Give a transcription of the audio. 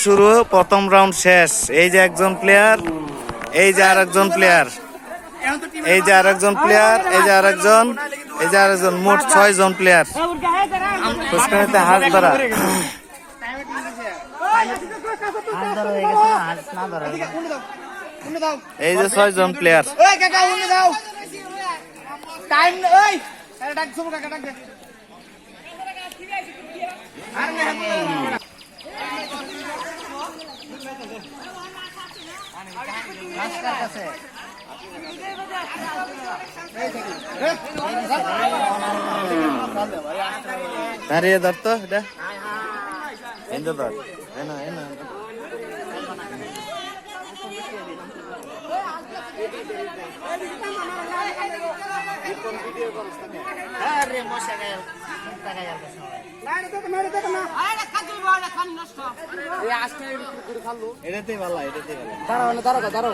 শুরু, প্রথম রাউন্ড শেষ। এই যে একজন প্লেয়ার, এই যে আরেকজন প্লেয়ার, এই যে আরেকজন প্লেয়ার, এই যে আরেকজন, এই যে আরেকজন, মোট 6 জন প্লেয়ার। ফুসকানিতে হাত ধরা। এই যে 6 জন প্লেয়ার। দাঁড়িয়ে ধরতো এটা, ধর, এনা এনা এটাতেই ভালো, এটাতেই ভালো। দাঁড়াও দাঁড়াও দাঁড়াও।